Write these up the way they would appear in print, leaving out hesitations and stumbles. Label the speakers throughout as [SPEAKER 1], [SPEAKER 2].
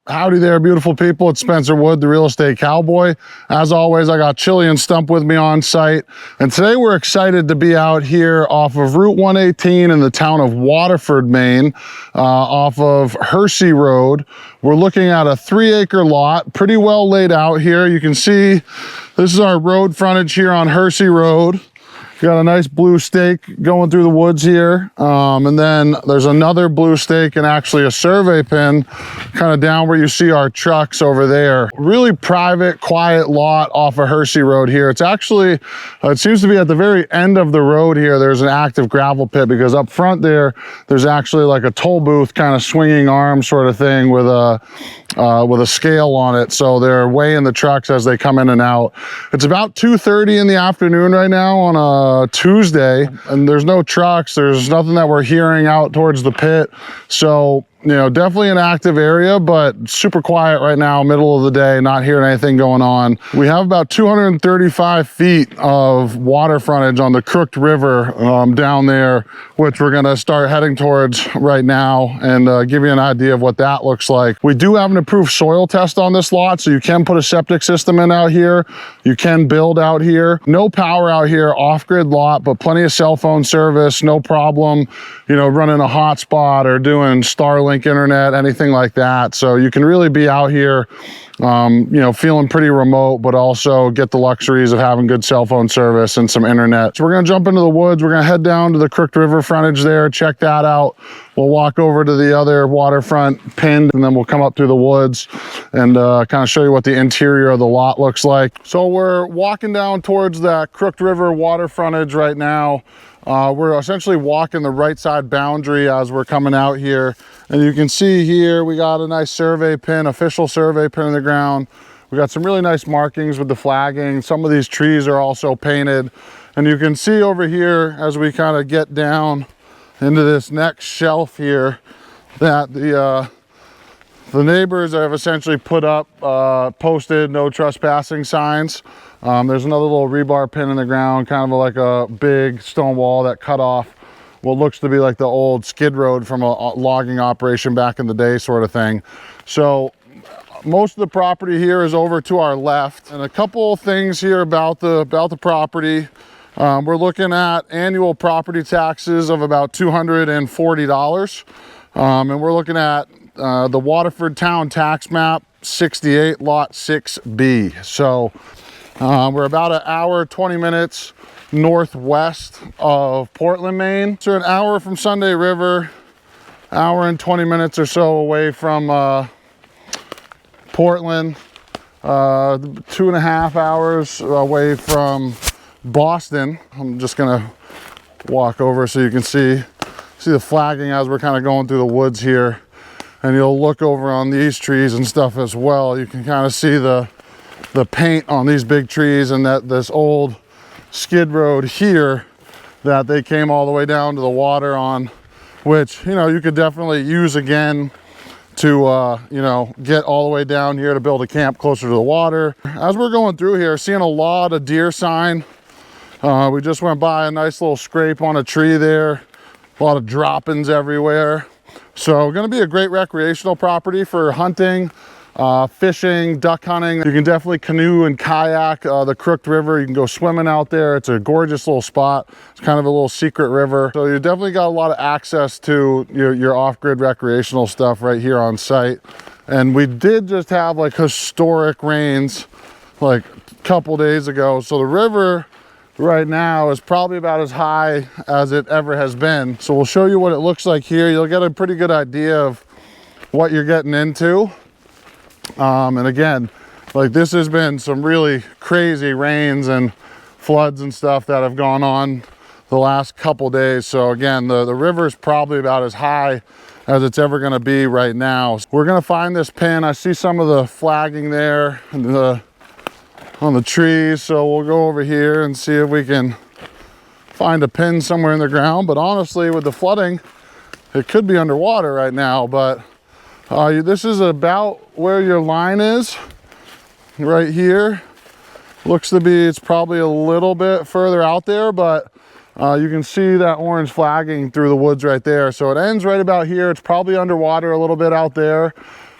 [SPEAKER 1] Howdy there, beautiful people. It's Spencer Wood, the real estate cowboy. As always, I got Chili and Stump with me on site. And today we're excited to be out here off of Route 118 in the town of Waterford, Maine, off of Hersey Road. We're looking at a 3-acre lot, pretty well laid out here. You can see this is our road frontage here on Hersey Road. Got a nice blue stake going through the woods here. And then there's another blue stake and actually a survey pin kind of down where you see our trucks over there. Really private, quiet lot off of Hersey Road here. It's actually, it seems to be at the very end of the road here. There's an active gravel pit because up front there's actually like a toll booth kind of swinging arm sort of thing with a scale on it. So they're weighing the trucks as they come in and out. It's about 2:30 in the afternoon right now on a Tuesday, and there's no trucks. There's nothing that we're hearing out towards the pit. So, you know, definitely an active area, but super quiet right now, middle of the day, not hearing anything going on. We have about 235 feet of water frontage on the Crooked River down there, which we're gonna start heading towards right now and give you an idea of what that looks like. We do have an approved soil test on this lot, so you can put a septic system in out here. You can build out here. No power out here, off-grid lot, but plenty of cell phone service, no problem, you know, running a hotspot or doing Starlink internet, anything like that. So you can really be out here, you know, feeling pretty remote, but also get the luxuries of having good cell phone service and some internet. So we're gonna jump into the woods. We're gonna head down to the Crooked River frontage there, check that out. We'll walk over to the other waterfront pinned, and then we'll come up through the woods and kind of show you what the interior of the lot looks like. So we're walking down towards that Crooked River water frontage right now. We're essentially walking the right side boundary as we're coming out here. And you can see here, we got a nice survey pin, official survey pin in the ground. We got some really nice markings with the flagging. Some of these trees are also painted. And you can see over here, as we kind of get down into this next shelf here, that the neighbors have essentially put up posted no trespassing signs. There's another little rebar pin in the ground, kind of like a big stone wall that cut off what looks to be like the old skid road from a logging operation back in the day sort of thing. So most of the property here is over to our left. And a couple of things here about the property. We're looking at annual property taxes of about $240. And we're looking at the Waterford Town Tax Map 68 Lot 6B. So we're about an hour, 20 minutes northwest of Portland, Maine. So an hour from Sunday River, hour and 20 minutes or so away from Portland, 2.5 hours away from Boston. I'm just gonna walk over so you can see the flagging as we're kind of going through the woods here. And you'll look over on these trees and stuff as well. You can kind of see the paint on these big trees, and that this old skid road here that they came all the way down to the water on, which, you know, you could definitely use again to, you know, get all the way down here to build a camp closer to the water. As we're going through here, seeing a lot of deer sign. We just went by a nice little scrape on a tree there. A lot of droppings everywhere. So going to be a great recreational property for hunting, fishing, duck hunting. You can definitely canoe and kayak the Crooked River. You can go swimming out there. It's a gorgeous little spot. It's kind of a little secret river. So you definitely got a lot of access to your off-grid recreational stuff right here on site. And we did just have like historic rains like a couple days ago. So the river right now is probably about as high as it ever has been. So we'll show you what it looks like here. You'll get a pretty good idea of what you're getting into. And again, like this has been some really crazy rains and floods and stuff that have gone on the last couple days. So again, the river is probably about as high as it's ever going to be right now. We're going to find this pin. I see some of the flagging there on the trees. So we'll go over here and see if we can find a pin somewhere in the ground. But honestly, with the flooding, it could be underwater right now, but this is about where your line is right here. Looks to be, it's probably a little bit further out there, but you can see that orange flagging through the woods right there. So it ends right about here. It's probably underwater a little bit out there.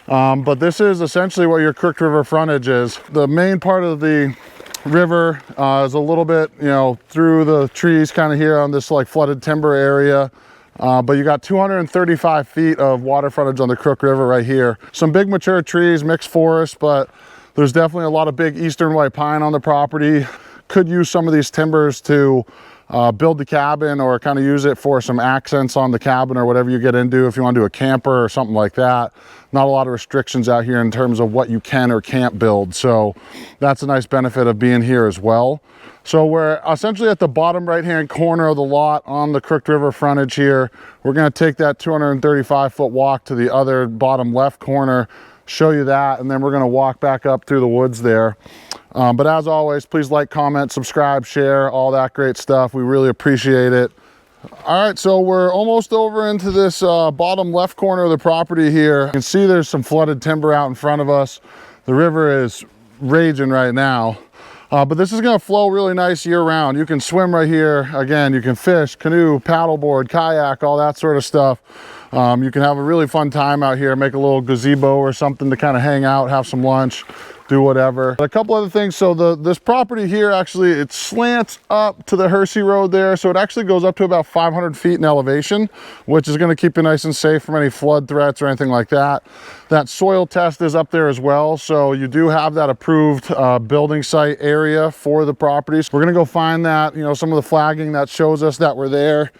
[SPEAKER 1] But this is essentially what your Crooked River frontage is. The main part of the river is a little bit, you know, through the trees kind of here on this like flooded timber area. But you got 235 feet of water frontage on the Crooked River right here. Some big mature trees, mixed forest, but there's definitely a lot of big eastern white pine on the property. Could use some of these timbers to build the cabin, or kind of use it for some accents on the cabin or whatever you get into if you want to do a camper or something like that. Not a lot of restrictions out here in terms of what you can or can't build. So that's a nice benefit of being here as well. So we're essentially at the bottom right-hand corner of the lot on the Crooked River frontage here. We're going to take that 235-foot walk to the other bottom left corner, show you that, and then we're going to walk back up through the woods there. But as always, please like, comment, subscribe, share, all that great stuff. We really appreciate it. All right, so we're almost over into this bottom left corner of the property here. You can see there's some flooded timber out in front of us. The river is raging right now. But this is going to flow really nice year round. You can swim right here. Again, you can fish, canoe, paddleboard, kayak, all that sort of stuff. You can have a really fun time out here, make a little gazebo or something to kind of hang out, have some lunch, do whatever. A couple other things. So this property here, actually, it slants up to the Hersey Road there. So it actually goes up to about 500 feet in elevation, which is going to keep you nice and safe from any flood threats or anything like that. That soil test is up there as well. So you do have that approved building site area for the properties. We're going to go find that, you know, some of the flagging that shows us that we're there.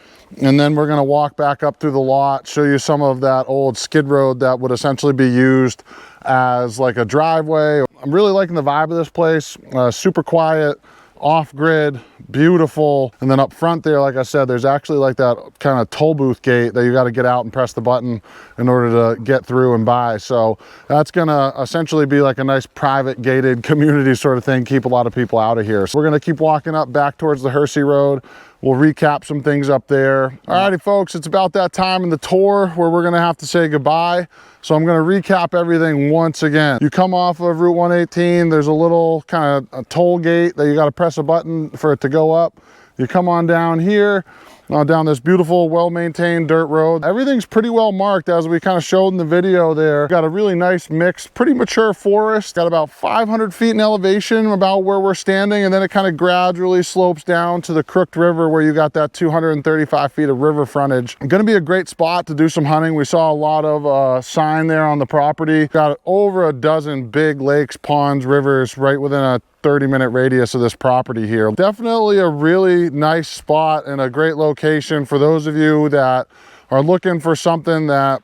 [SPEAKER 1] And then we're going to walk back up through the lot, show you some of that old skid road that would essentially be used as like a driveway. I'm really liking the vibe of this place. Super quiet, off-grid, beautiful. And then up front there, like I said, there's actually like that kind of toll booth gate that you got to get out and press the button in order to get through and by. So that's going to essentially be like a nice private gated community sort of thing, keep a lot of people out of here. So we're going to keep walking up back towards the Hersey Road. We'll recap some things up there. Alrighty folks, it's about that time in the tour where we're gonna have to say goodbye. So I'm gonna recap everything once again. You come off of Route 118, there's a little kind of a toll gate that you gotta press a button for it to go up. You come on down here, down this beautiful, well-maintained dirt road. Everything's pretty well marked, as we kind of showed in the video there. Got a really nice mix, pretty mature forest. Got about 500 feet in elevation about where we're standing, and then it kind of gradually slopes down to the Crooked River where you got that 235 feet of river frontage. Gonna be a great spot to do some hunting. We saw a lot of sign there on the property. Got over a dozen big lakes, ponds, rivers right within a 30-minute radius of this property here. Definitely a really nice spot and a great location for those of you that are looking for something that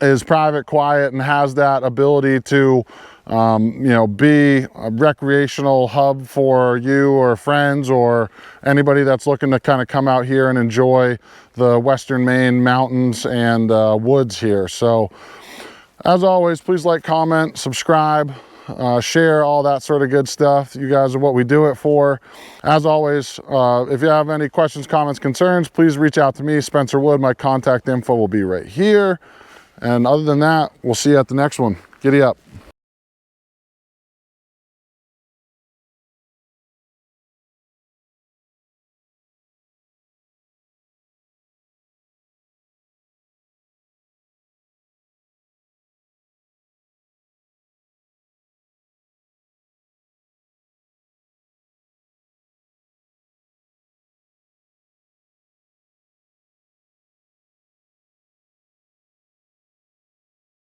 [SPEAKER 1] is private, quiet, and has that ability to you know, be a recreational hub for you or friends or anybody that's looking to kind of come out here and enjoy the Western Maine mountains and woods here. So as always, please like, comment, subscribe, share, all that sort of good stuff. You guys are what we do it for. As always, if you have any questions, comments, concerns, please reach out to me, Spencer Wood. My contact info will be right here. And other than that, we'll see you at the next one. Giddy up.